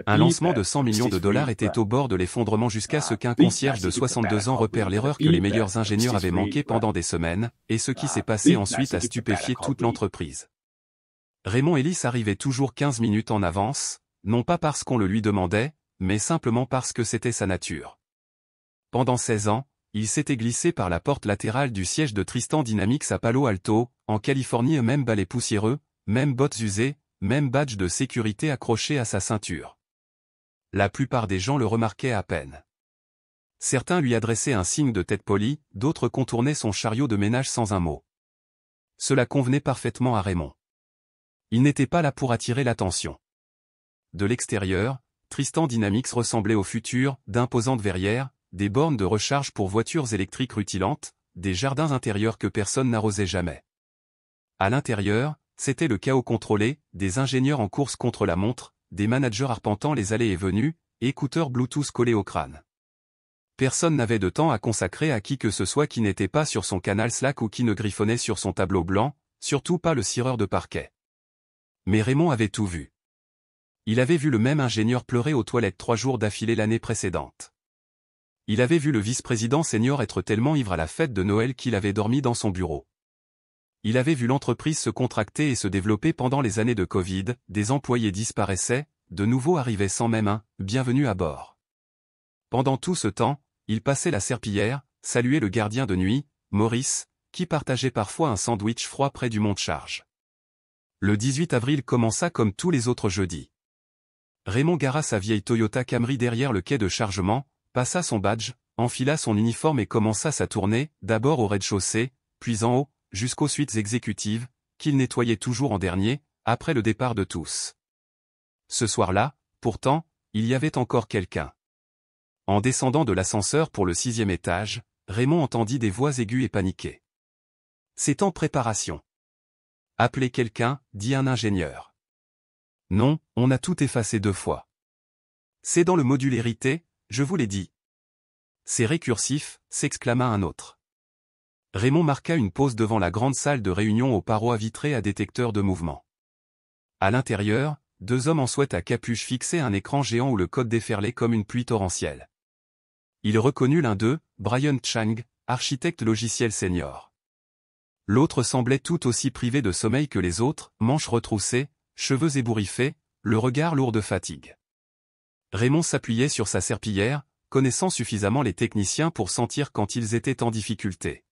Un lancement de 100 millions de dollars était au bord de l'effondrement jusqu'à ce qu'un concierge de 62 ans repère l'erreur que les meilleurs ingénieurs avaient manquée pendant des semaines, et ce qui s'est passé ensuite a stupéfié toute l'entreprise. Raymond Ellis arrivait toujours 15 minutes en avance, non pas parce qu'on le lui demandait, mais simplement parce que c'était sa nature. Pendant 16 ans, il s'était glissé par la porte latérale du siège de Tristan Dynamics à Palo Alto, en Californie, même balai poussiéreux, même bottes usées, même badge de sécurité accroché à sa ceinture. La plupart des gens le remarquaient à peine. Certains lui adressaient un signe de tête poli, d'autres contournaient son chariot de ménage sans un mot. Cela convenait parfaitement à Raymond. Il n'était pas là pour attirer l'attention. De l'extérieur, Tristan Dynamics ressemblait au futur, d'imposantes verrières, des bornes de recharge pour voitures électriques rutilantes, des jardins intérieurs que personne n'arrosait jamais. À l'intérieur, c'était le chaos contrôlé, des ingénieurs en course contre la montre, des managers arpentant les allées et venues, écouteurs Bluetooth collés au crâne. Personne n'avait de temps à consacrer à qui que ce soit qui n'était pas sur son canal Slack ou qui ne griffonnait sur son tableau blanc, surtout pas le cireur de parquet. Mais Raymond avait tout vu. Il avait vu le même ingénieur pleurer aux toilettes 3 jours d'affilée l'année précédente. Il avait vu le vice-président senior être tellement ivre à la fête de Noël qu'il avait dormi dans son bureau. Il avait vu l'entreprise se contracter et se développer pendant les années de Covid, des employés disparaissaient, de nouveaux arrivaient sans même un « bienvenue à bord ». Pendant tout ce temps, il passait la serpillière, saluait le gardien de nuit, Maurice, qui partageait parfois un sandwich froid près du monte-charge. Le 18 avril commença comme tous les autres jeudis. Raymond gara sa vieille Toyota Camry derrière le quai de chargement, passa son badge, enfila son uniforme et commença sa tournée, d'abord au rez-de-chaussée, puis en haut, jusqu'aux suites exécutives, qu'il nettoyait toujours en dernier, après le départ de tous. Ce soir-là, pourtant, il y avait encore quelqu'un. En descendant de l'ascenseur pour le 6e étage, Raymond entendit des voix aiguës et paniquées. « C'est en préparation. »« Appelez quelqu'un, » dit un ingénieur. « Non, on a tout effacé 2 fois. »« C'est dans le module hérité, je vous l'ai dit. »« C'est récursif, » s'exclama un autre. Raymond marqua une pause devant la grande salle de réunion aux parois vitrées à détecteur de mouvement. À l'intérieur, 2 hommes en sweat à capuche fixaient un écran géant où le code déferlait comme une pluie torrentielle. Il reconnut l'un d'eux, Brian Chang, architecte logiciel senior. L'autre semblait tout aussi privé de sommeil que les autres, manches retroussées, cheveux ébouriffés, le regard lourd de fatigue. Raymond s'appuyait sur sa serpillière, connaissant suffisamment les techniciens pour sentir quand ils étaient en difficulté.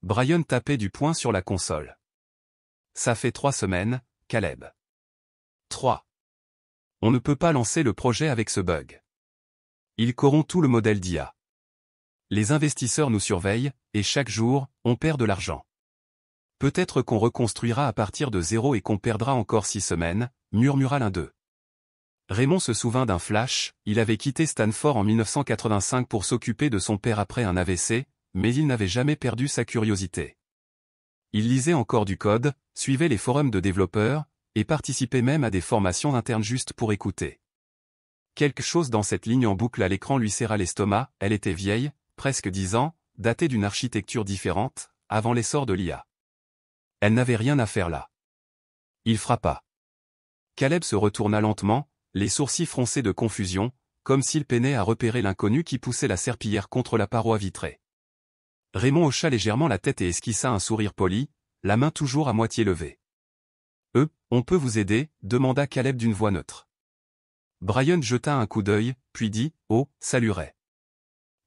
Brian tapait du poing sur la console. « Ça fait 3 semaines, Caleb. » 3. On ne peut pas lancer le projet avec ce bug. Il corrompt tout le modèle d'IA. Les investisseurs nous surveillent, et chaque jour, on perd de l'argent. Peut-être qu'on reconstruira à partir de 0 et qu'on perdra encore 6 semaines, murmura l'un d'eux. Raymond se souvint d'un flash, il avait quitté Stanford en 1985 pour s'occuper de son père après un AVC, mais il n'avait jamais perdu sa curiosité. Il lisait encore du code, suivait les forums de développeurs, et participait même à des formations internes juste pour écouter. Quelque chose dans cette ligne en boucle à l'écran lui serra l'estomac, elle était vieille, presque 10 ans, datée d'une architecture différente, avant l'essor de l'IA. Elle n'avait rien à faire là. Il frappa. Caleb se retourna lentement, les sourcils froncés de confusion, comme s'il peinait à repérer l'inconnu qui poussait la serpillière contre la paroi vitrée. Raymond hocha légèrement la tête et esquissa un sourire poli, la main toujours à moitié levée. « On peut vous aider ?» demanda Caleb d'une voix neutre. Brian jeta un coup d'œil, puis dit « Oh, salut Ray. »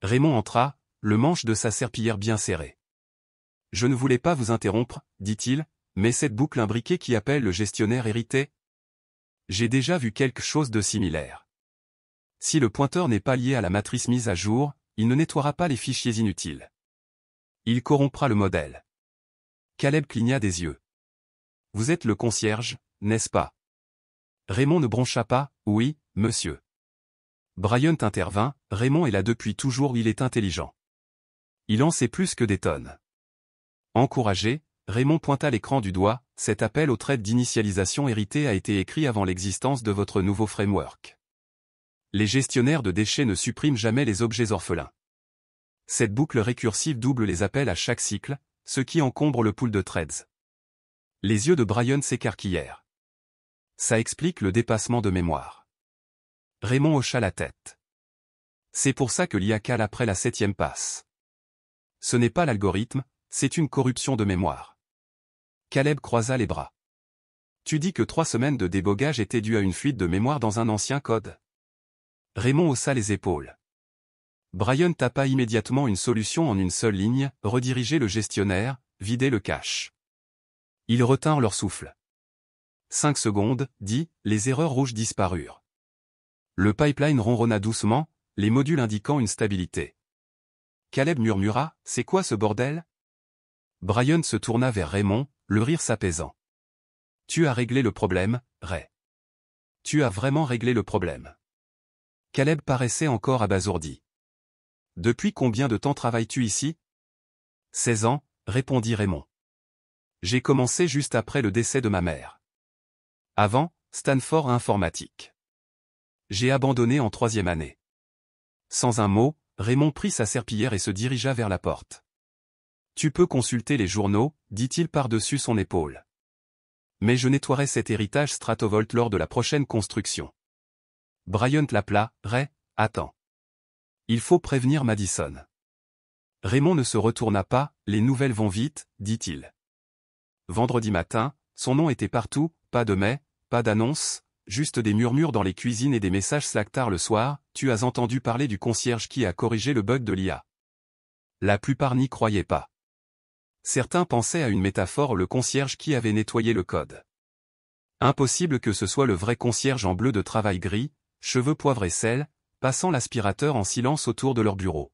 Raymond entra, le manche de sa serpillière bien serré. « Je ne voulais pas vous interrompre, dit-il, mais cette boucle imbriquée qui appelle le gestionnaire hérité ? J'ai déjà vu quelque chose de similaire. Si le pointeur n'est pas lié à la matrice mise à jour, il ne nettoiera pas les fichiers inutiles. Il corrompra le modèle. » Caleb cligna des yeux. « Vous êtes le concierge, n'est-ce pas ?» Raymond ne broncha pas, « Oui, monsieur. » Brian intervint, « Raymond est là depuis toujours, il est intelligent. Il en sait plus que des tonnes. » Encouragé, Raymond pointa l'écran du doigt, « Cet appel au trait d'initialisation hérité a été écrit avant l'existence de votre nouveau framework. Les gestionnaires de déchets ne suppriment jamais les objets orphelins. Cette boucle récursive double les appels à chaque cycle, ce qui encombre le pool de threads. » Les yeux de Brian s'écarquillèrent. Ça explique le dépassement de mémoire. Raymond hocha la tête. C'est pour ça que l'IA cale après la 7e passe. Ce n'est pas l'algorithme, c'est une corruption de mémoire. Caleb croisa les bras. Tu dis que 3 semaines de débogage étaient dues à une fuite de mémoire dans un ancien code. Raymond haussa les épaules. Brian tapa immédiatement une solution en une seule ligne, rediriger le gestionnaire, vider le cache. Ils retinrent leur souffle. 5 secondes, dit, les erreurs rouges disparurent. Le pipeline ronronna doucement, les modules indiquant une stabilité. Caleb murmura, c'est quoi ce bordel? Brian se tourna vers Raymond, le rire s'apaisant. Tu as réglé le problème, Ray. Tu as vraiment réglé le problème. Caleb paraissait encore abasourdi. Depuis combien de temps travailles-tu ici? 16 ans, répondit Raymond. J'ai commencé juste après le décès de ma mère. Avant, Stanford informatique. J'ai abandonné en 3e année. Sans un mot, Raymond prit sa serpillière et se dirigea vers la porte. Tu peux consulter les journaux, dit-il par-dessus son épaule. Mais je nettoierai cet héritage Stratovolt lors de la prochaine construction. Bryant l'appela, Ray, attends. Il faut prévenir Madison. Raymond ne se retourna pas, les nouvelles vont vite, dit-il. Vendredi matin, son nom était partout, pas de mail, pas d'annonce, juste des murmures dans les cuisines et des messages Slack tard le soir, tu as entendu parler du concierge qui a corrigé le bug de l'IA. La plupart n'y croyaient pas. Certains pensaient à une métaphore, le concierge qui avait nettoyé le code. Impossible que ce soit le vrai concierge en bleu de travail gris, cheveux poivre et sel, passant l'aspirateur en silence autour de leur bureau.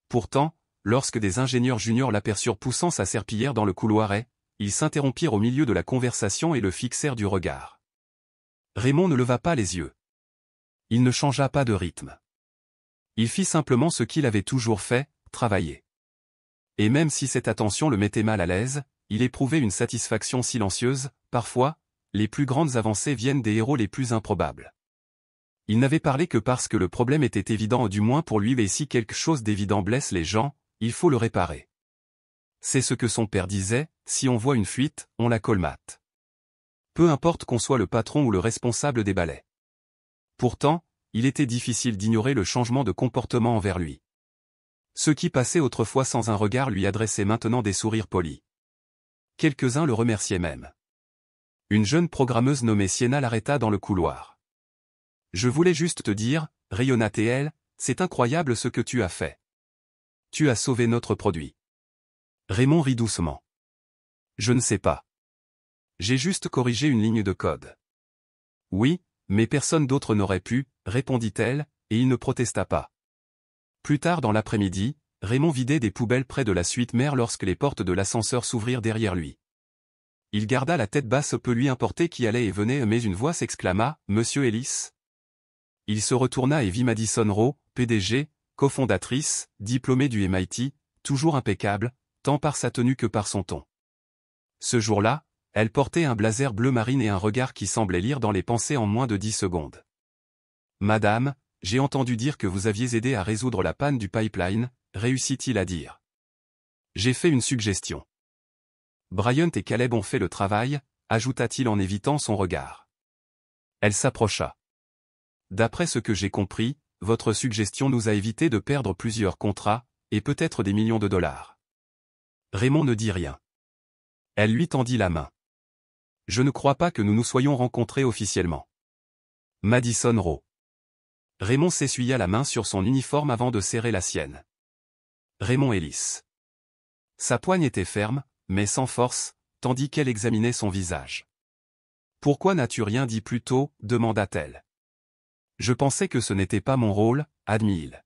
Pourtant, lorsque des ingénieurs juniors l'aperçurent poussant sa serpillière dans le couloir, ils s'interrompirent au milieu de la conversation et le fixèrent du regard. Raymond ne leva pas les yeux. Il ne changea pas de rythme. Il fit simplement ce qu'il avait toujours fait, travailler. Et même si cette attention le mettait mal à l'aise, il éprouvait une satisfaction silencieuse, parfois, les plus grandes avancées viennent des héros les plus improbables. Il n'avait parlé que parce que le problème était évident, du moins pour lui, et si quelque chose d'évident blesse les gens, il faut le réparer. C'est ce que son père disait, si on voit une fuite, on la colmate. Peu importe qu'on soit le patron ou le responsable des balais. Pourtant, il était difficile d'ignorer le changement de comportement envers lui. Ceux qui passaient autrefois sans un regard lui adressaient maintenant des sourires polis. Quelques-uns le remerciaient même. Une jeune programmeuse nommée Sienna l'arrêta dans le couloir. « Je voulais juste te dire, rayonna-t-elle, c'est incroyable ce que tu as fait. Tu as sauvé notre produit. » Raymond rit doucement. « Je ne sais pas. J'ai juste corrigé une ligne de code. » « Oui, mais personne d'autre n'aurait pu, répondit-elle, et il ne protesta pas. Plus tard dans l'après-midi, Raymond vidait des poubelles près de la suite mère lorsque les portes de l'ascenseur s'ouvrirent derrière lui. Il garda la tête basse, peu lui importait qui allait et venait, mais une voix s'exclama, « Monsieur Ellis ?» Il se retourna et vit Madison Rowe, PDG, cofondatrice, diplômée du MIT, toujours impeccable, tant par sa tenue que par son ton. Ce jour-là, elle portait un blazer bleu marine et un regard qui semblait lire dans les pensées en moins de 10 secondes. « Madame, j'ai entendu dire que vous aviez aidé à résoudre la panne du pipeline, réussit-il à dire. J'ai fait une suggestion. Bryant et Caleb ont fait le travail, ajouta-t-il en évitant son regard. Elle s'approcha. D'après ce que j'ai compris, votre suggestion nous a évité de perdre plusieurs contrats, et peut-être des millions de dollars. Raymond ne dit rien. Elle lui tendit la main. Je ne crois pas que nous nous soyons rencontrés officiellement. Madison Rowe. Raymond s'essuya la main sur son uniforme avant de serrer la sienne. Raymond Ellis. Sa poigne était ferme, mais sans force, tandis qu'elle examinait son visage. « Pourquoi n'as-tu rien dit plus tôt ?» demanda-t-elle. « Je pensais que ce n'était pas mon rôle, » admit-il.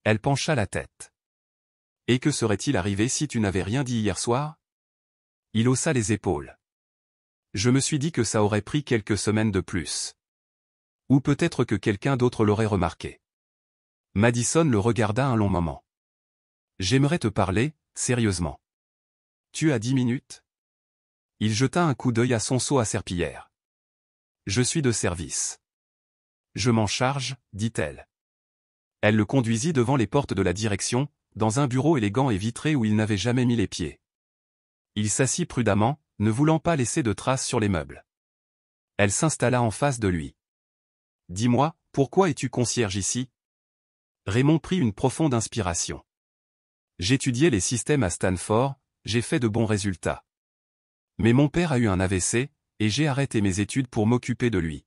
Elle pencha la tête. « Et que serait-il arrivé si tu n'avais rien dit hier soir ?» Il haussa les épaules. « Je me suis dit que ça aurait pris quelques semaines de plus. Ou peut-être que quelqu'un d'autre l'aurait remarqué. » Madison le regarda un long moment. « J'aimerais te parler, sérieusement. Tu as 10 minutes ?» Il jeta un coup d'œil à son seau à serpillière. « Je suis de service. »« Je m'en charge, » dit-elle. Elle le conduisit devant les portes de la direction, dans un bureau élégant et vitré où il n'avait jamais mis les pieds. Il s'assit prudemment, ne voulant pas laisser de traces sur les meubles. Elle s'installa en face de lui. Dis-moi, pourquoi es-tu concierge ici? Raymond prit une profonde inspiration. J'étudiais les systèmes à Stanford, j'ai fait de bons résultats. Mais mon père a eu un AVC, et j'ai arrêté mes études pour m'occuper de lui.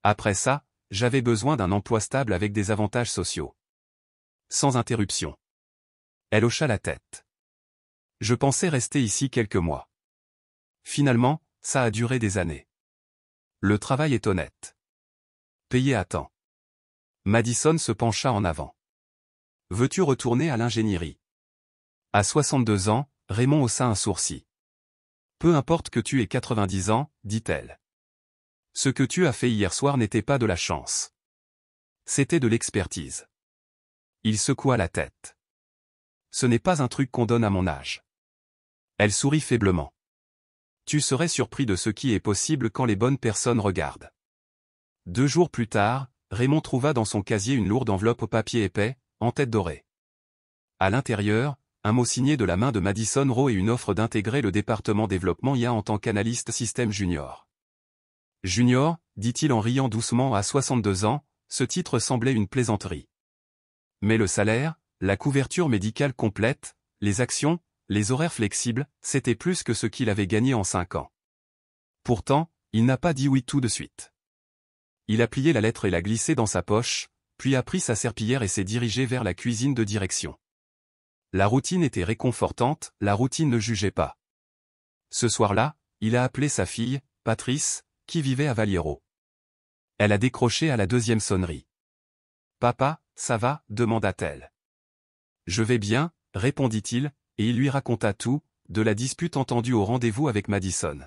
Après ça, j'avais besoin d'un emploi stable avec des avantages sociaux. Sans interruption. Elle hocha la tête. Je pensais rester ici quelques mois. Finalement, ça a duré des années. Le travail est honnête. Payé à temps. Madison se pencha en avant. Veux-tu retourner à l'ingénierie? À 62 ans, Raymond haussa un sourcil. Peu importe que tu aies 90 ans, dit-elle. Ce que tu as fait hier soir n'était pas de la chance. C'était de l'expertise. Il secoua la tête. Ce n'est pas un truc qu'on donne à mon âge. Elle sourit faiblement. Tu serais surpris de ce qui est possible quand les bonnes personnes regardent. 2 jours plus tard, Raymond trouva dans son casier une lourde enveloppe au papier épais, en tête dorée. À l'intérieur, un mot signé de la main de Madison Rowe et une offre d'intégrer le département développement IA en tant qu'analyste système junior. Junior, dit-il en riant doucement à 62 ans, ce titre semblait une plaisanterie. Mais le salaire, la couverture médicale complète, les actions, les horaires flexibles, c'était plus que ce qu'il avait gagné en 5 ans. Pourtant, il n'a pas dit oui tout de suite. Il a plié la lettre et l'a glissée dans sa poche, puis a pris sa serpillière et s'est dirigé vers la cuisine de direction. La routine était réconfortante, la routine ne jugeait pas. Ce soir-là, il a appelé sa fille, Patrice, qui vivait à Valliero. Elle a décroché à la 2e sonnerie. « Papa, ça va ?» demanda-t-elle. « Je vais bien », répondit-il, et il lui raconta tout, de la dispute entendue au rendez-vous avec Madison.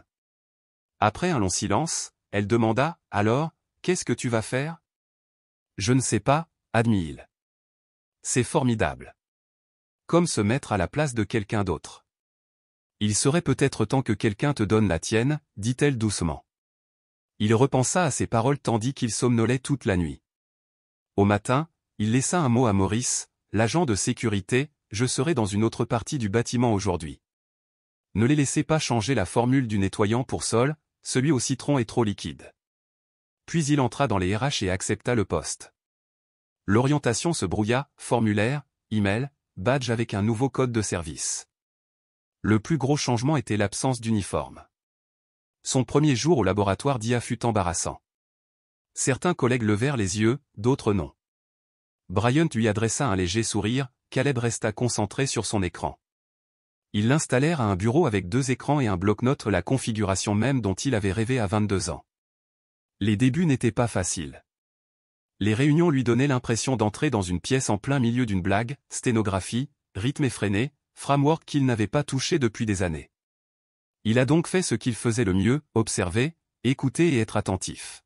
Après un long silence, elle demanda, « Alors, qu'est-ce que tu vas faire ?»« Je ne sais pas, » admit-il. « C'est formidable. Comme se mettre à la place de quelqu'un d'autre. Il serait peut-être temps que quelqu'un te donne la tienne, dit-elle doucement. Il repensa à ses paroles tandis qu'il somnolait toute la nuit. Au matin, il laissa un mot à Maurice, l'agent de sécurité, « Je serai dans une autre partie du bâtiment aujourd'hui. Ne les laissez pas changer la formule du nettoyant pour sol, celui au citron est trop liquide. » Puis il entra dans les RH et accepta le poste. L'orientation se brouilla, formulaire, email, badge avec un nouveau code de service. Le plus gros changement était l'absence d'uniforme. Son premier jour au laboratoire d'IA fut embarrassant. Certains collègues levèrent les yeux, d'autres non. Bryant lui adressa un léger sourire, Caleb resta concentré sur son écran. Ils l'installèrent à un bureau avec 2 écrans et un bloc-notes, la configuration même dont il avait rêvé à 22 ans. Les débuts n'étaient pas faciles. Les réunions lui donnaient l'impression d'entrer dans une pièce en plein milieu d'une blague, sténographie, rythme effréné, framework qu'il n'avait pas touché depuis des années. Il a donc fait ce qu'il faisait le mieux, observer, écouter et être attentif.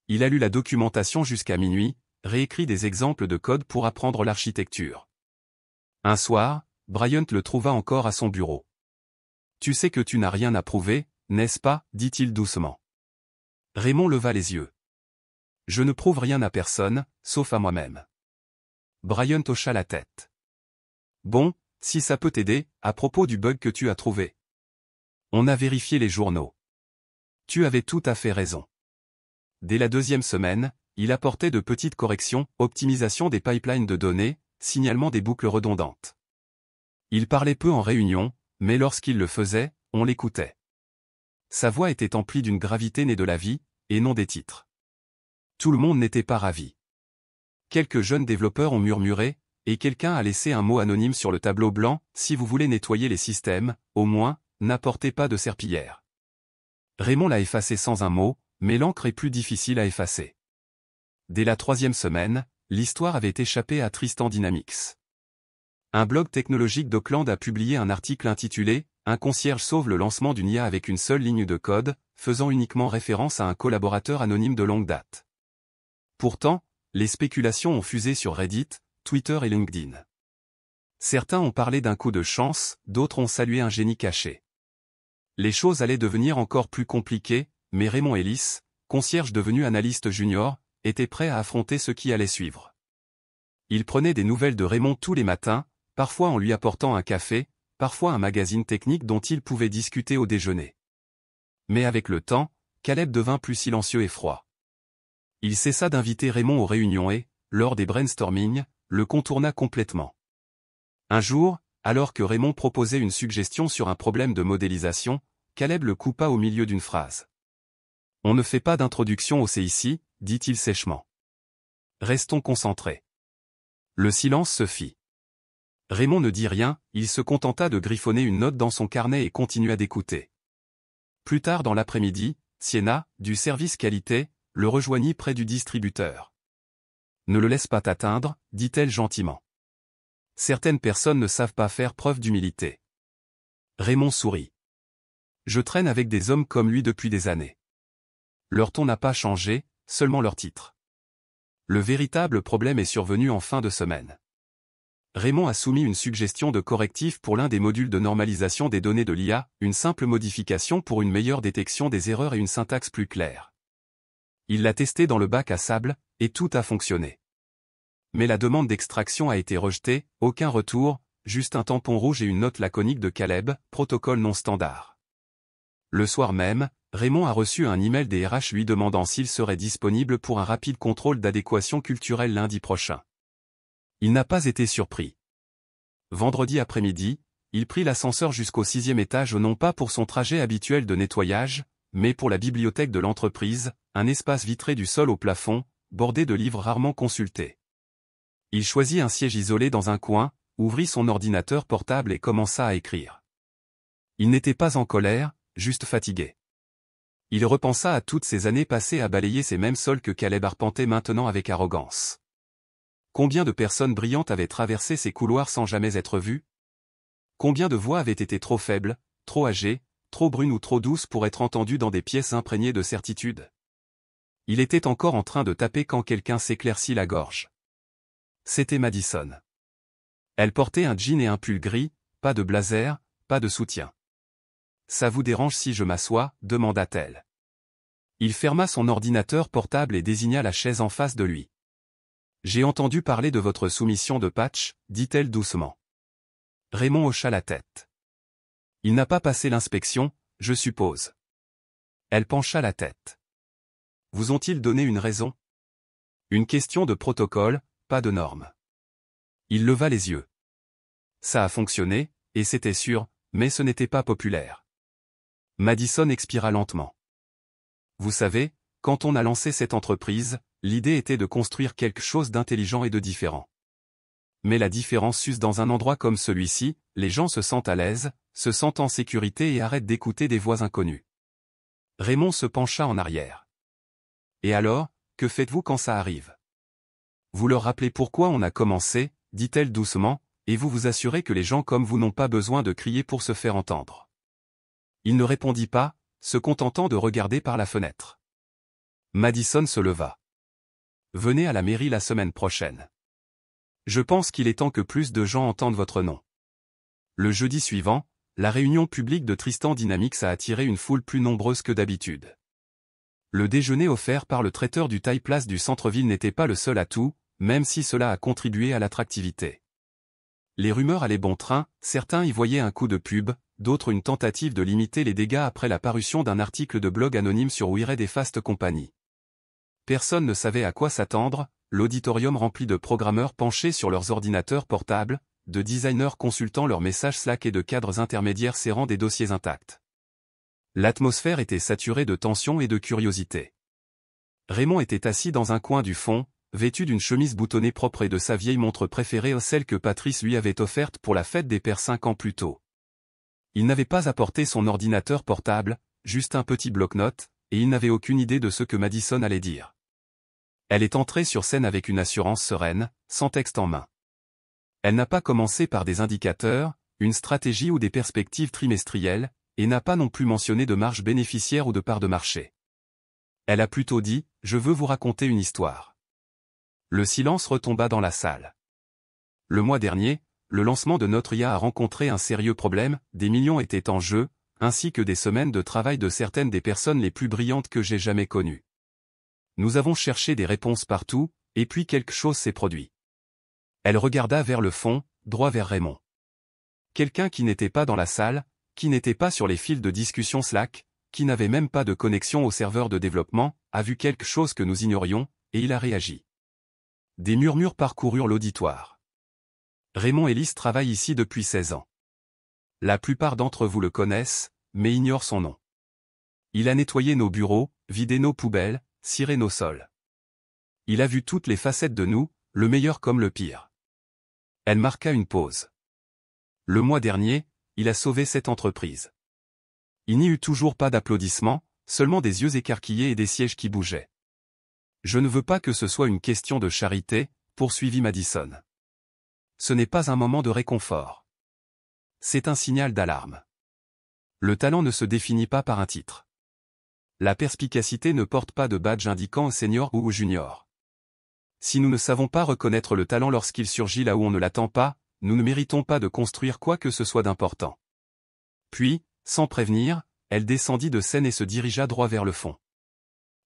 Il a lu la documentation jusqu'à minuit, réécrit des exemples de code pour apprendre l'architecture. Un soir, Bryant le trouva encore à son bureau. « Tu sais que tu n'as rien à prouver, n'est-ce pas ?» dit-il doucement. Raymond leva les yeux. « Je ne prouve rien à personne, sauf à moi-même. » Bryant hocha la tête. « Bon, si ça peut t'aider, à propos du bug que tu as trouvé. On a vérifié les journaux. Tu avais tout à fait raison. » Dès la 2e semaine, il apportait de petites corrections, optimisation des pipelines de données, signalement des boucles redondantes. Il parlait peu en réunion, mais lorsqu'il le faisait, on l'écoutait. Sa voix était emplie d'une gravité née de la vie, et non des titres. Tout le monde n'était pas ravi. Quelques jeunes développeurs ont murmuré, et quelqu'un a laissé un mot anonyme sur le tableau blanc, « Si vous voulez nettoyer les systèmes, au moins, n'apportez pas de serpillière. » Raymond l'a effacé sans un mot, mais l'encre est plus difficile à effacer. Dès la 3e semaine, l'histoire avait échappé à Tristan Dynamics. Un blog technologique d'Auckland a publié un article intitulé « Un concierge sauve le lancement d'une IA avec une seule ligne de code », faisant uniquement référence à un collaborateur anonyme de longue date. Pourtant, les spéculations ont fusé sur Reddit, Twitter et LinkedIn. Certains ont parlé d'un coup de chance, d'autres ont salué un génie caché. Les choses allaient devenir encore plus compliquées, mais Raymond Ellis, concierge devenu analyste junior, était prêt à affronter ce qui allait suivre. Il prenait des nouvelles de Raymond tous les matins, parfois en lui apportant un café, parfois un magazine technique dont il pouvait discuter au déjeuner. Mais avec le temps, Caleb devint plus silencieux et froid. Il cessa d'inviter Raymond aux réunions et, lors des brainstorming, le contourna complètement. Un jour, alors que Raymond proposait une suggestion sur un problème de modélisation, Caleb le coupa au milieu d'une phrase. « On ne fait pas d'introduction au CIC, dit-il sèchement. Restons concentrés. » Le silence se fit. Raymond ne dit rien, il se contenta de griffonner une note dans son carnet et continua d'écouter. Plus tard dans l'après-midi, Sienna, du service qualité, le rejoignit près du distributeur. « Ne le laisse pas t'atteindre, dit-elle gentiment. Certaines personnes ne savent pas faire preuve d'humilité. » Raymond sourit. « Je traîne avec des hommes comme lui depuis des années. Leur ton n'a pas changé, seulement leur titre. Le véritable problème est survenu en fin de semaine. » Raymond a soumis une suggestion de correctif pour l'un des modules de normalisation des données de l'IA, une simple modification pour une meilleure détection des erreurs et une syntaxe plus claire. Il l'a testé dans le bac à sable, et tout a fonctionné. Mais la demande d'extraction a été rejetée, aucun retour, juste un tampon rouge et une note laconique de Caleb, protocole non standard. Le soir même, Raymond a reçu un email des RH lui demandant s'il serait disponible pour un rapide contrôle d'adéquation culturelle lundi prochain. Il n'a pas été surpris. Vendredi après-midi, il prit l'ascenseur jusqu'au 6e étage non pas pour son trajet habituel de nettoyage, mais pour la bibliothèque de l'entreprise, un espace vitré du sol au plafond, bordé de livres rarement consultés. Il choisit un siège isolé dans un coin, ouvrit son ordinateur portable et commença à écrire. Il n'était pas en colère, juste fatigué. Il repensa à toutes ces années passées à balayer ces mêmes sols que Caleb arpentait maintenant avec arrogance. Combien de personnes brillantes avaient traversé ces couloirs sans jamais être vues? Combien de voix avaient été trop faibles, trop âgées, trop brunes ou trop douces pour être entendues dans des pièces imprégnées de certitude? Il était encore en train de taper quand quelqu'un s'éclaircit la gorge. C'était Madison. Elle portait un jean et un pull gris, pas de blazer, pas de soutien. « Ça vous dérange si je m'assois » demanda-t-elle. Il ferma son ordinateur portable et désigna la chaise en face de lui. « J'ai entendu parler de votre soumission de patch » dit-elle doucement. Raymond hocha la tête. « Il n'a pas passé l'inspection, je suppose. » Elle pencha la tête. « Vous ont-ils donné une raison ? » Une question de protocole, pas de normes. Il leva les yeux. Ça a fonctionné, et c'était sûr, mais ce n'était pas populaire. Madison expira lentement. Vous savez, quand on a lancé cette entreprise, l'idée était de construire quelque chose d'intelligent et de différent. Mais la différence s'use dans un endroit comme celui-ci, les gens se sentent à l'aise, se sentent en sécurité et arrêtent d'écouter des voix inconnues. Raymond se pencha en arrière. Et alors, que faites-vous quand ça arrive ? Vous leur rappelez pourquoi on a commencé, dit-elle doucement, et vous vous assurez que les gens comme vous n'ont pas besoin de crier pour se faire entendre. Il ne répondit pas, se contentant de regarder par la fenêtre. Madison se leva. Venez à la mairie la semaine prochaine. Je pense qu'il est temps que plus de gens entendent votre nom. Le jeudi suivant, la réunion publique de Tristan Dynamics a attiré une foule plus nombreuse que d'habitude. Le déjeuner offert par le traiteur du Taille Place du centre-ville n'était pas le seul atout, même si cela a contribué à l'attractivité. Les rumeurs allaient bon train, certains y voyaient un coup de pub, d'autres une tentative de limiter les dégâts après la parution d'un article de blog anonyme sur Wired et Fast Company. Personne ne savait à quoi s'attendre, l'auditorium rempli de programmeurs penchés sur leurs ordinateurs portables, de designers consultant leurs messages Slack et de cadres intermédiaires serrant des dossiers intacts. L'atmosphère était saturée de tension et de curiosité. Raymond était assis dans un coin du fond, vêtu d'une chemise boutonnée propre et de sa vieille montre préférée, celle que Patrice lui avait offerte pour la fête des pères 5 ans plus tôt. Il n'avait pas apporté son ordinateur portable, juste un petit bloc-notes, et il n'avait aucune idée de ce que Madison allait dire. Elle est entrée sur scène avec une assurance sereine, sans texte en main. Elle n'a pas commencé par des indicateurs, une stratégie ou des perspectives trimestrielles, et n'a pas non plus mentionné de marge bénéficiaire ou de part de marché. Elle a plutôt dit « Je veux vous raconter une histoire ». Le silence retomba dans la salle. Le mois dernier, le lancement de notre IA a rencontré un sérieux problème, des millions étaient en jeu, ainsi que des semaines de travail de certaines des personnes les plus brillantes que j'ai jamais connues. Nous avons cherché des réponses partout, et puis quelque chose s'est produit. Elle regarda vers le fond, droit vers Raymond. Quelqu'un qui n'était pas dans la salle, qui n'était pas sur les fils de discussion Slack, qui n'avait même pas de connexion au serveur de développement, a vu quelque chose que nous ignorions, et il a réagi. Des murmures parcoururent l'auditoire. Raymond Ellis travaille ici depuis 16 ans. La plupart d'entre vous le connaissent, mais ignorent son nom. Il a nettoyé nos bureaux, vidé nos poubelles, ciré nos sols. Il a vu toutes les facettes de nous, le meilleur comme le pire. Elle marqua une pause. Le mois dernier, il a sauvé cette entreprise. Il n'y eut toujours pas d'applaudissements, seulement des yeux écarquillés et des sièges qui bougeaient. Je ne veux pas que ce soit une question de charité, poursuivit Madison. Ce n'est pas un moment de réconfort. C'est un signal d'alarme. Le talent ne se définit pas par un titre. La perspicacité ne porte pas de badge indiquant au senior ou au junior. Si nous ne savons pas reconnaître le talent lorsqu'il surgit là où on ne l'attend pas, nous ne méritons pas de construire quoi que ce soit d'important. Puis, sans prévenir, elle descendit de scène et se dirigea droit vers le fond.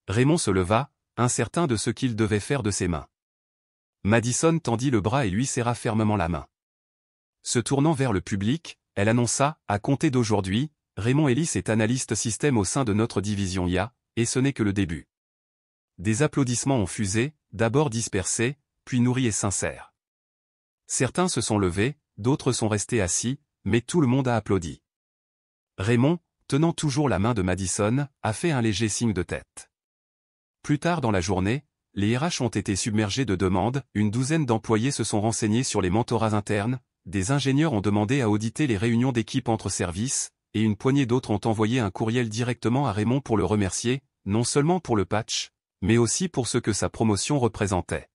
Raymond se leva, incertain de ce qu'il devait faire de ses mains. Madison tendit le bras et lui serra fermement la main. Se tournant vers le public, elle annonça, à compter d'aujourd'hui, Raymond Ellis est analyste système au sein de notre division IA, et ce n'est que le début. Des applaudissements ont fusé, d'abord dispersés, puis nourris et sincères. Certains se sont levés, d'autres sont restés assis, mais tout le monde a applaudi. Raymond, tenant toujours la main de Madison, a fait un léger signe de tête. Plus tard dans la journée, les RH ont été submergés de demandes, une douzaine d'employés se sont renseignés sur les mentorats internes, des ingénieurs ont demandé à auditer les réunions d'équipe entre services, et une poignée d'autres ont envoyé un courriel directement à Raymond pour le remercier, non seulement pour le patch, mais aussi pour ce que sa promotion représentait.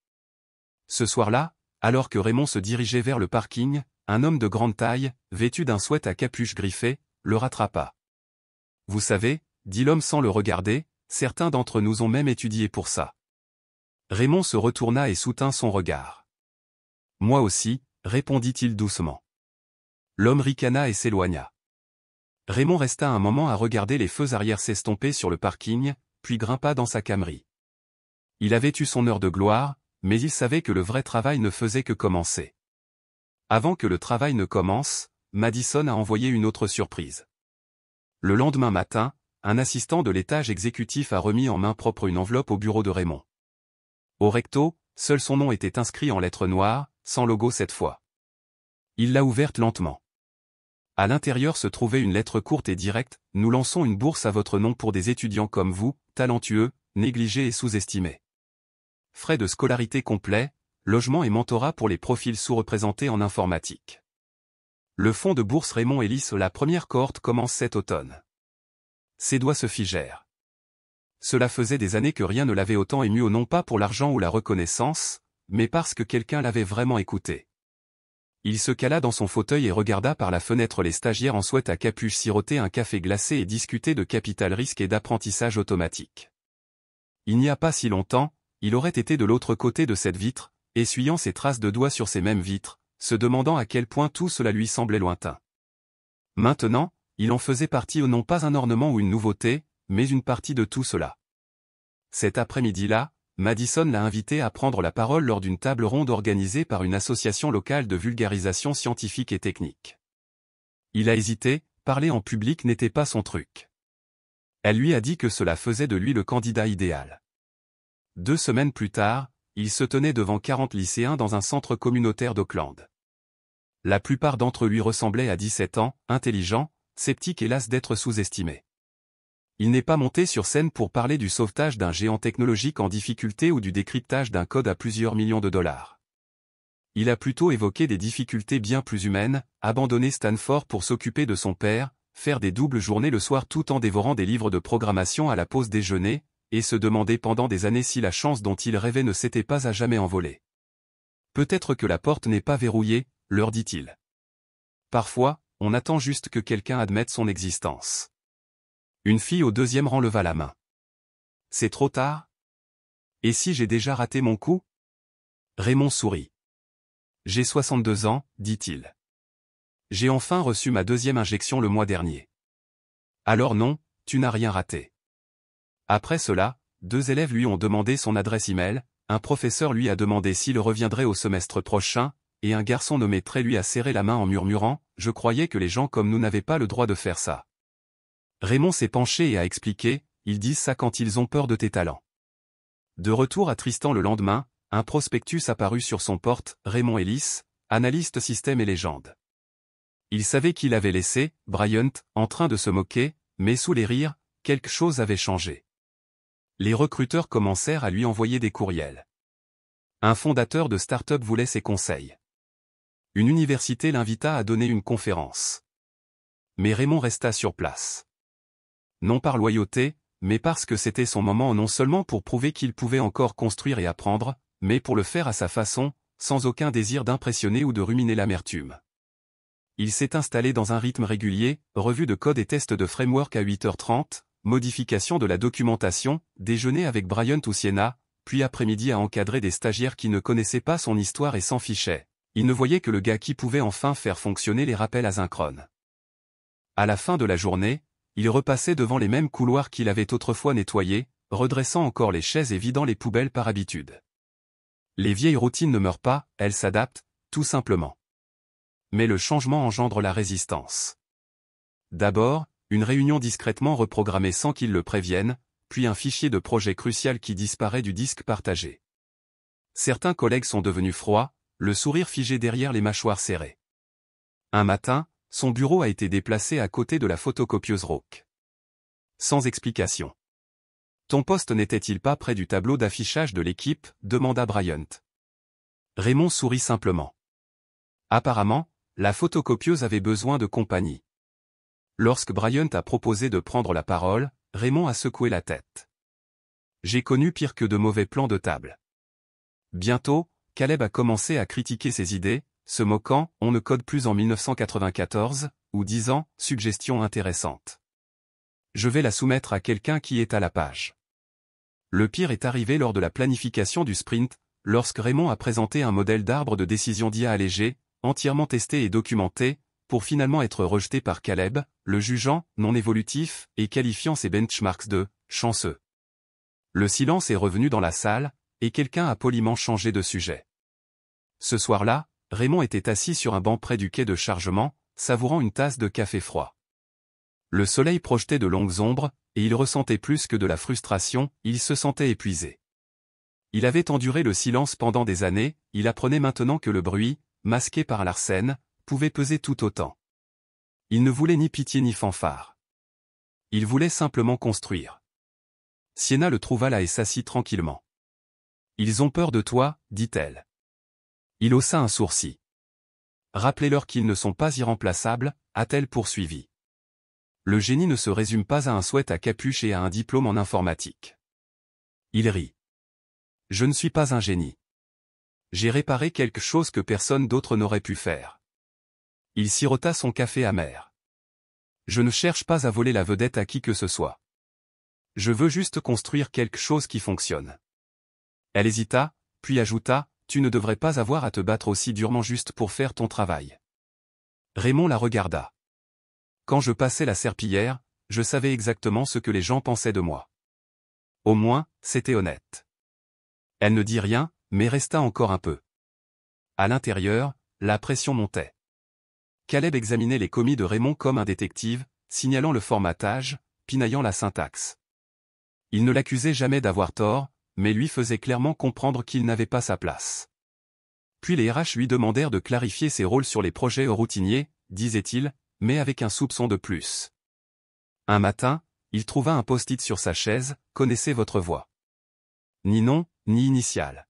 Ce soir-là, alors que Raymond se dirigeait vers le parking, un homme de grande taille, vêtu d'un sweat à capuche griffée, le rattrapa. « Vous savez, » dit l'homme sans le regarder, « certains d'entre nous ont même étudié pour ça. » Raymond se retourna et soutint son regard. « Moi aussi, » répondit-il doucement. L'homme ricana et s'éloigna. Raymond resta un moment à regarder les feux arrière s'estomper sur le parking, puis grimpa dans sa Camry. Il avait eu son heure de gloire, mais il savait que le vrai travail ne faisait que commencer. Avant que le travail ne commence, Madison a envoyé une autre surprise. Le lendemain matin, un assistant de l'étage exécutif a remis en main propre une enveloppe au bureau de Raymond. Au recto, seul son nom était inscrit en lettres noires, sans logo cette fois. Il l'a ouverte lentement. À l'intérieur se trouvait une lettre courte et directe, « Nous lançons une bourse à votre nom pour des étudiants comme vous, talentueux, négligés et sous-estimés. Frais de scolarité complets, logement et mentorat pour les profils sous-représentés en informatique. Le fonds de bourse Raymond Ellis, la première cohorte commence cet automne. » Ses doigts se figèrent. Cela faisait des années que rien ne l'avait autant ému, non pas pour l'argent ou la reconnaissance, mais parce que quelqu'un l'avait vraiment écouté. Il se cala dans son fauteuil et regarda par la fenêtre les stagiaires en sweat à capuche siroter un café glacé et discuter de capital risque et d'apprentissage automatique. Il n'y a pas si longtemps, il aurait été de l'autre côté de cette vitre, essuyant ses traces de doigts sur ces mêmes vitres, se demandant à quel point tout cela lui semblait lointain. Maintenant, il en faisait partie, non pas un ornement ou une nouveauté, mais une partie de tout cela. Cet après-midi-là, Madison l'a invité à prendre la parole lors d'une table ronde organisée par une association locale de vulgarisation scientifique et technique. Il a hésité, parler en public n'était pas son truc. Elle lui a dit que cela faisait de lui le candidat idéal. 2 semaines plus tard, il se tenait devant 40 lycéens dans un centre communautaire d'Auckland. La plupart d'entre eux lui ressemblaient à 17 ans, intelligents, sceptiques et las d'être sous-estimés. Il n'est pas monté sur scène pour parler du sauvetage d'un géant technologique en difficulté ou du décryptage d'un code à plusieurs millions de dollars. Il a plutôt évoqué des difficultés bien plus humaines, abandonner Stanford pour s'occuper de son père, faire des doubles journées le soir tout en dévorant des livres de programmation à la pause déjeuner, et se demander pendant des années si la chance dont il rêvait ne s'était pas à jamais envolée. Peut-être que la porte n'est pas verrouillée, leur dit-il. Parfois, on attend juste que quelqu'un admette son existence. Une fille au 2e rang leva la main. C'est trop tard? Et si j'ai déjà raté mon coup? Raymond sourit. J'ai 62 ans, dit-il. J'ai enfin reçu ma 2e injection le mois dernier. Alors non, tu n'as rien raté. Après cela, 2 élèves lui ont demandé son adresse e-mail, un professeur lui a demandé s'il reviendrait au semestre prochain, et un garçon nommé Trey lui a serré la main en murmurant « Je croyais que les gens comme nous n'avaient pas le droit de faire ça. » Raymond s'est penché et a expliqué, ils disent ça quand ils ont peur de tes talents. De retour à Tristan le lendemain, un prospectus apparut sur son porte, Raymond Ellis, analyste système et légende. Il savait qu'il avait laissé, Bryant, en train de se moquer, mais sous les rires, quelque chose avait changé. Les recruteurs commencèrent à lui envoyer des courriels. Un fondateur de start-up voulait ses conseils. Une université l'invita à donner une conférence. Mais Raymond resta sur place. Non par loyauté, mais parce que c'était son moment non seulement pour prouver qu'il pouvait encore construire et apprendre, mais pour le faire à sa façon, sans aucun désir d'impressionner ou de ruminer l'amertume. Il s'est installé dans un rythme régulier, revue de code et test de framework à 8h30, modification de la documentation, déjeuner avec Bryant ou Sienna, puis après-midi à encadrer des stagiaires qui ne connaissaient pas son histoire et s'en fichaient. Il ne voyait que le gars qui pouvait enfin faire fonctionner les rappels asynchrones. À la fin de la journée, il repassait devant les mêmes couloirs qu'il avait autrefois nettoyés, redressant encore les chaises et vidant les poubelles par habitude. Les vieilles routines ne meurent pas, elles s'adaptent, tout simplement. Mais le changement engendre la résistance. D'abord, une réunion discrètement reprogrammée sans qu'il le prévienne, puis un fichier de projet crucial qui disparaît du disque partagé. Certains collègues sont devenus froids, le sourire figé derrière les mâchoires serrées. Un matin, son bureau a été déplacé à côté de la photocopieuse rauque. Sans explication. Ton poste n'était-il pas près du tableau d'affichage de l'équipe, demanda Bryant. Raymond sourit simplement. Apparemment, la photocopieuse avait besoin de compagnie. Lorsque Bryant a proposé de prendre la parole, Raymond a secoué la tête. J'ai connu pire que de mauvais plans de table. Bientôt, Caleb a commencé à critiquer ses idées, se moquant, on ne code plus en 1994, ou disant, suggestion intéressante. Je vais la soumettre à quelqu'un qui est à la page. Le pire est arrivé lors de la planification du sprint, lorsque Raymond a présenté un modèle d'arbre de décision d'IA allégé, entièrement testé et documenté, pour finalement être rejeté par Caleb, le jugeant non évolutif et qualifiant ses benchmarks de chanceux. Le silence est revenu dans la salle, et quelqu'un a poliment changé de sujet. Ce soir-là, Raymond était assis sur un banc près du quai de chargement, savourant une tasse de café froid. Le soleil projetait de longues ombres, et il ressentait plus que de la frustration, il se sentait épuisé. Il avait enduré le silence pendant des années, il apprenait maintenant que le bruit, masqué par l'arsène, pouvait peser tout autant. Il ne voulait ni pitié ni fanfare. Il voulait simplement construire. Sienna le trouva là et s'assit tranquillement. Ils ont peur de toi, dit-elle. Il haussa un sourcil. Rappelez-leur qu'ils ne sont pas irremplaçables, a-t-elle poursuivi. Le génie ne se résume pas à un sweat à capuche et à un diplôme en informatique. Il rit. Je ne suis pas un génie. J'ai réparé quelque chose que personne d'autre n'aurait pu faire. Il sirota son café amer. Je ne cherche pas à voler la vedette à qui que ce soit. Je veux juste construire quelque chose qui fonctionne. Elle hésita, puis ajouta, tu ne devrais pas avoir à te battre aussi durement juste pour faire ton travail. Raymond la regarda. Quand je passais la serpillière, je savais exactement ce que les gens pensaient de moi. Au moins, c'était honnête. Elle ne dit rien, mais resta encore un peu. À l'intérieur, la pression montait. Caleb examinait les commis de Raymond comme un détective, signalant le formatage, pinaillant la syntaxe. Il ne l'accusait jamais d'avoir tort, mais lui faisait clairement comprendre qu'il n'avait pas sa place. Puis les RH lui demandèrent de clarifier ses rôles sur les projets routiniers, disait-il, mais avec un soupçon de plus. Un matin, il trouva un post-it sur sa chaise, « Connaissez votre voix ». Ni nom, ni initiale.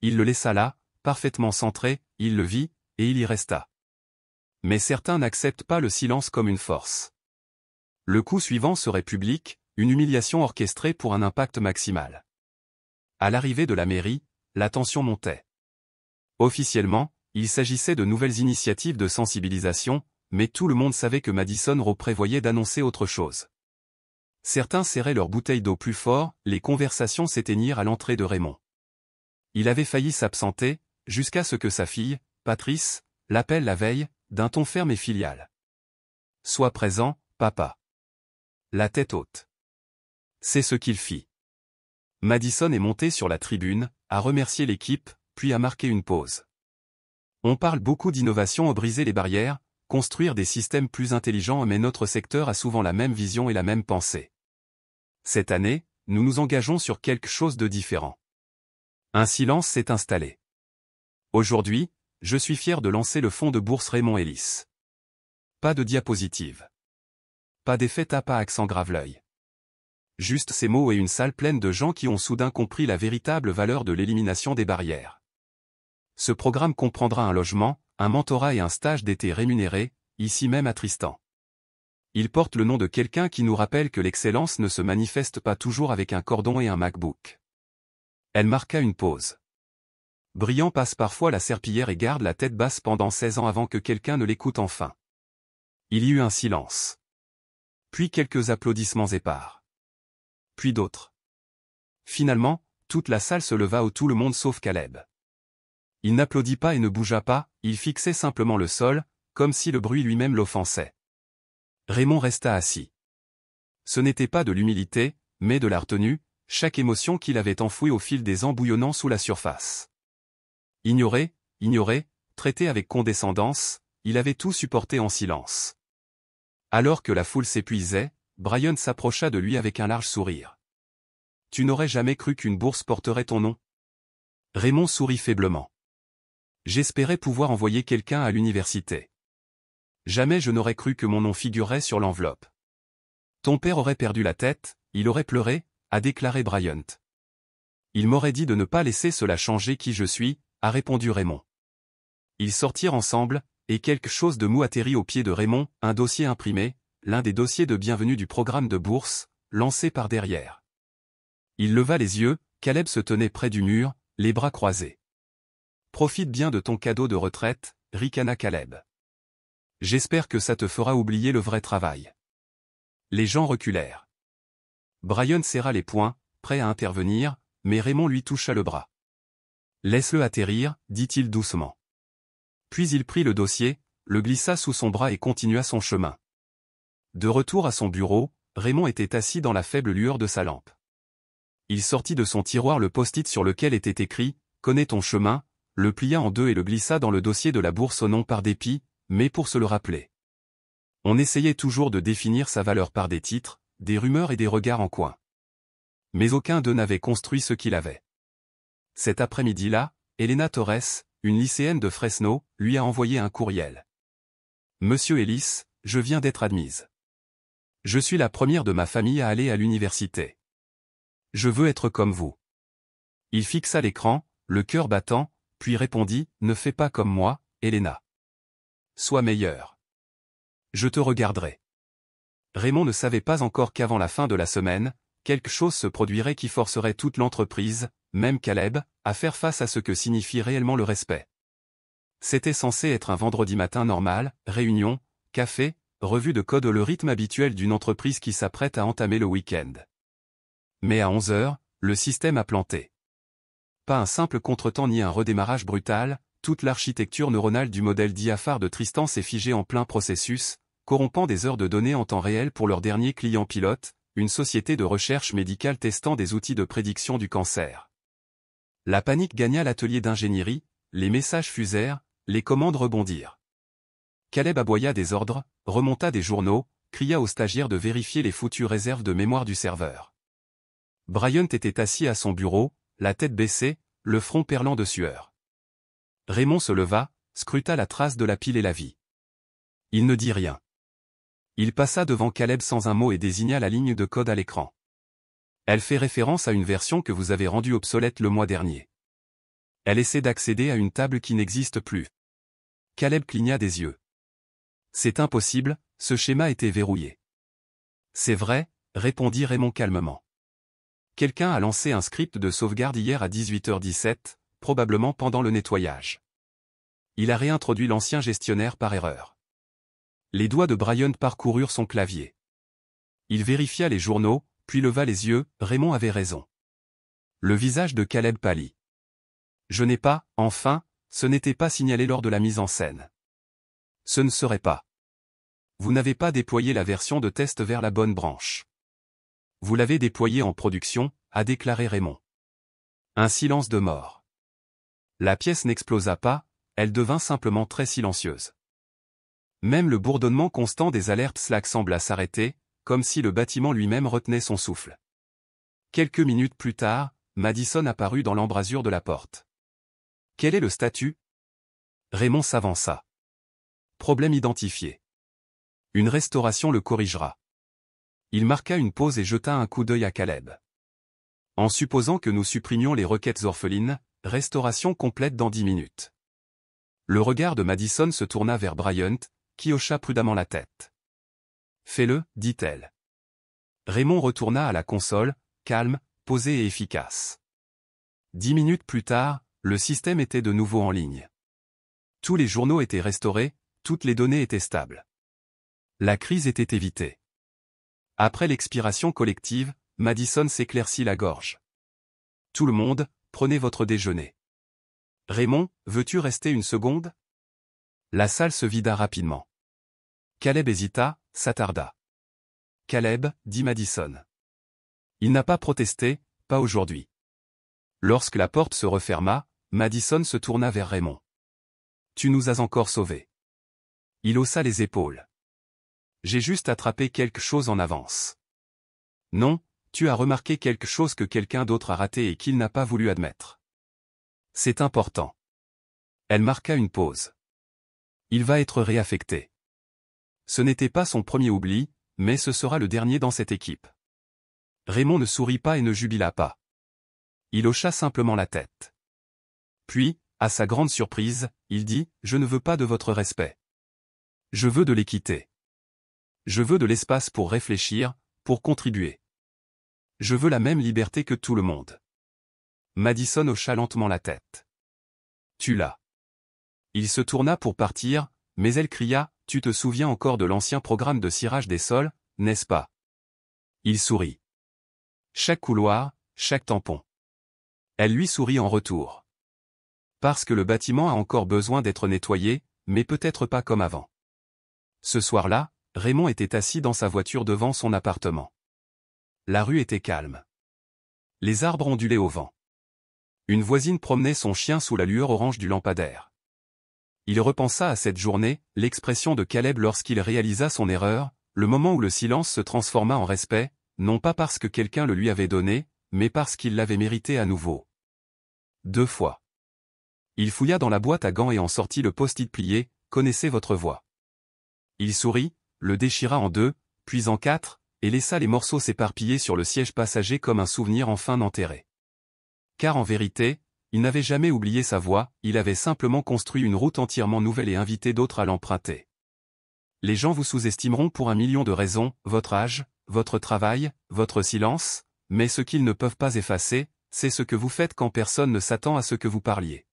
Il le laissa là, parfaitement centré, il le vit, et il y resta. Mais certains n'acceptent pas le silence comme une force. Le coup suivant serait public, une humiliation orchestrée pour un impact maximal. À l'arrivée de la mairie, la tension montait. Officiellement, il s'agissait de nouvelles initiatives de sensibilisation, mais tout le monde savait que Madison Rowe prévoyait d'annoncer autre chose. Certains serraient leurs bouteilles d'eau plus fort, les conversations s'éteignirent à l'entrée de Raymond. Il avait failli s'absenter, jusqu'à ce que sa fille, Patrice, l'appelle la veille, d'un ton ferme et filial. « Sois présent, papa. » La tête haute. C'est ce qu'il fit. Madison est monté sur la tribune, a remercié l'équipe, puis a marqué une pause. On parle beaucoup d'innovation à briser les barrières, construire des systèmes plus intelligents, mais notre secteur a souvent la même vision et la même pensée. Cette année, nous nous engageons sur quelque chose de différent. Un silence s'est installé. Aujourd'hui, je suis fier de lancer le fonds de bourse Raymond Ellis. Pas de diapositive. Pas d'effet tape à accent grave-l'œil. Juste ces mots et une salle pleine de gens qui ont soudain compris la véritable valeur de l'élimination des barrières. Ce programme comprendra un logement, un mentorat et un stage d'été rémunéré, ici même à Tristan. Il porte le nom de quelqu'un qui nous rappelle que l'excellence ne se manifeste pas toujours avec un cordon et un MacBook. Elle marqua une pause. Briand passe parfois la serpillière et garde la tête basse pendant 16 ans avant que quelqu'un ne l'écoute enfin. Il y eut un silence. Puis quelques applaudissements épars. Puis d'autres. Finalement, toute la salle se leva, tout le monde sauf Caleb. Il n'applaudit pas et ne bougea pas, il fixait simplement le sol, comme si le bruit lui-même l'offensait. Raymond resta assis. Ce n'était pas de l'humilité, mais de la retenue, chaque émotion qu'il avait enfouie au fil des ans bouillonnant sous la surface. Ignoré, traité avec condescendance, il avait tout supporté en silence. Alors que la foule s'épuisait, Brian s'approcha de lui avec un large sourire. « Tu n'aurais jamais cru qu'une bourse porterait ton nom ?» Raymond sourit faiblement. « J'espérais pouvoir envoyer quelqu'un à l'université. Jamais je n'aurais cru que mon nom figurerait sur l'enveloppe. »« Ton père aurait perdu la tête, il aurait pleuré, » a déclaré Bryant. « Il m'aurait dit de ne pas laisser cela changer qui je suis, » a répondu Raymond. Ils sortirent ensemble, et quelque chose de mou atterrit aux pieds de Raymond, un dossier imprimé, l'un des dossiers de bienvenue du programme de bourse, lancé par derrière. Il leva les yeux, Caleb se tenait près du mur, les bras croisés. « Profite bien de ton cadeau de retraite, » ricana Caleb. « J'espère que ça te fera oublier le vrai travail. » Les gens reculèrent. Brian serra les poings, prêt à intervenir, mais Raymond lui toucha le bras. « Laisse-le atterrir, dit-il doucement. Puis il prit le dossier, le glissa sous son bras et continua son chemin. De retour à son bureau, Raymond était assis dans la faible lueur de sa lampe. Il sortit de son tiroir le post-it sur lequel était écrit « Connais ton chemin », le plia en deux et le glissa dans le dossier de la bourse non par dépit, mais pour se le rappeler. On essayait toujours de définir sa valeur par des titres, des rumeurs et des regards en coin. Mais aucun d'eux n'avait construit ce qu'il avait. Cet après-midi-là, Elena Torres, une lycéenne de Fresno, lui a envoyé un courriel. « Monsieur Ellis, je viens d'être admise. Je suis la première de ma famille à aller à l'université. Je veux être comme vous. » Il fixa l'écran, le cœur battant, puis répondit « Ne fais pas comme moi, Elena. Sois meilleure. Je te regarderai. » Raymond ne savait pas encore qu'avant la fin de la semaine, quelque chose se produirait qui forcerait toute l'entreprise, même Caleb, à faire face à ce que signifie réellement le respect. C'était censé être un vendredi matin normal, réunion, café, revue de code, le rythme habituel d'une entreprise qui s'apprête à entamer le week-end. Mais à 11 heures, le système a planté. Pas un simple contretemps ni un redémarrage brutal, toute l'architecture neuronale du modèle diaphare de Tristan s'est figée en plein processus, corrompant des heures de données en temps réel pour leur dernier client pilote, une société de recherche médicale testant des outils de prédiction du cancer. La panique gagna l'atelier d'ingénierie, les messages fusèrent, les commandes rebondirent. Caleb aboya des ordres, remonta des journaux, cria aux stagiaires de vérifier les foutues réserves de mémoire du serveur. Bryant était assis à son bureau, la tête baissée, le front perlant de sueur. Raymond se leva, scruta la trace de la pile et la vit. Il ne dit rien. Il passa devant Caleb sans un mot et désigna la ligne de code à l'écran. Elle fait référence à une version que vous avez rendue obsolète le mois dernier. Elle essaie d'accéder à une table qui n'existe plus. Caleb cligna des yeux. C'est impossible, ce schéma était verrouillé. C'est vrai, répondit Raymond calmement. Quelqu'un a lancé un script de sauvegarde hier à 18h17, probablement pendant le nettoyage. Il a réintroduit l'ancien gestionnaire par erreur. Les doigts de Bryant parcoururent son clavier. Il vérifia les journaux, puis leva les yeux, Raymond avait raison. Le visage de Caleb pâlit. Je n'ai pas, enfin, ce n'était pas signalé lors de la mise en scène. Ce ne serait pas. Vous n'avez pas déployé la version de test vers la bonne branche. Vous l'avez déployée en production, a déclaré Raymond. Un silence de mort. La pièce n'explosa pas, elle devint simplement très silencieuse. Même le bourdonnement constant des alertes Slack sembla s'arrêter, comme si le bâtiment lui-même retenait son souffle. Quelques minutes plus tard, Madison apparut dans l'embrasure de la porte. « Quel est le statut ?» Raymond s'avança. « Problème identifié. Une restauration le corrigera. » Il marqua une pause et jeta un coup d'œil à Caleb. « En supposant que nous supprimions les requêtes orphelines, restauration complète dans 10 minutes. » Le regard de Madison se tourna vers Bryant, qui hocha prudemment la tête. « Fais-le, dit-elle. » Raymond retourna à la console, calme, posé et efficace. 10 minutes plus tard, le système était de nouveau en ligne. Tous les journaux étaient restaurés, toutes les données étaient stables. La crise était évitée. Après l'expiration collective, Madison s'éclaircit la gorge. « Tout le monde, prenez votre déjeuner. »« Raymond, veux-tu rester une seconde ?» La salle se vida rapidement. Caleb hésita, s'attarda. « Caleb, dit Madison. » Il n'a pas protesté, pas aujourd'hui. Lorsque la porte se referma, Madison se tourna vers Raymond. « Tu nous as encore sauvés. » Il haussa les épaules. « J'ai juste attrapé quelque chose en avance. »« Non, tu as remarqué quelque chose que quelqu'un d'autre a raté et qu'il n'a pas voulu admettre. »« C'est important. » Elle marqua une pause. « Il va être réaffecté. » Ce n'était pas son premier oubli, mais ce sera le dernier dans cette équipe. Raymond ne sourit pas et ne jubila pas. Il hocha simplement la tête. Puis, à sa grande surprise, il dit « Je ne veux pas de votre respect. Je veux de l'équité. Je veux de l'espace pour réfléchir, pour contribuer. Je veux la même liberté que tout le monde. » Madison hocha lentement la tête. « Tu l'as. » Il se tourna pour partir, mais elle cria « Tu te souviens encore de l'ancien programme de cirage des sols, n'est-ce pas ?» Il sourit. Chaque couloir, chaque tampon. Elle lui sourit en retour. Parce que le bâtiment a encore besoin d'être nettoyé, mais peut-être pas comme avant. Ce soir-là, Raymond était assis dans sa voiture devant son appartement. La rue était calme. Les arbres ondulaient au vent. Une voisine promenait son chien sous la lueur orange du lampadaire. Il repensa à cette journée, l'expression de Caleb lorsqu'il réalisa son erreur, le moment où le silence se transforma en respect, non pas parce que quelqu'un le lui avait donné, mais parce qu'il l'avait mérité à nouveau. 2 fois. Il fouilla dans la boîte à gants et en sortit le post-it plié, « Connaissez votre voix ». Il sourit, le déchira en 2, puis en 4, et laissa les morceaux s'éparpiller sur le siège passager comme un souvenir enfin enterré. Car en vérité, il n'avait jamais oublié sa voix, il avait simplement construit une route entièrement nouvelle et invité d'autres à l'emprunter. Les gens vous sous-estimeront pour 1 million de raisons, votre âge, votre travail, votre silence, mais ce qu'ils ne peuvent pas effacer, c'est ce que vous faites quand personne ne s'attend à ce que vous parliez.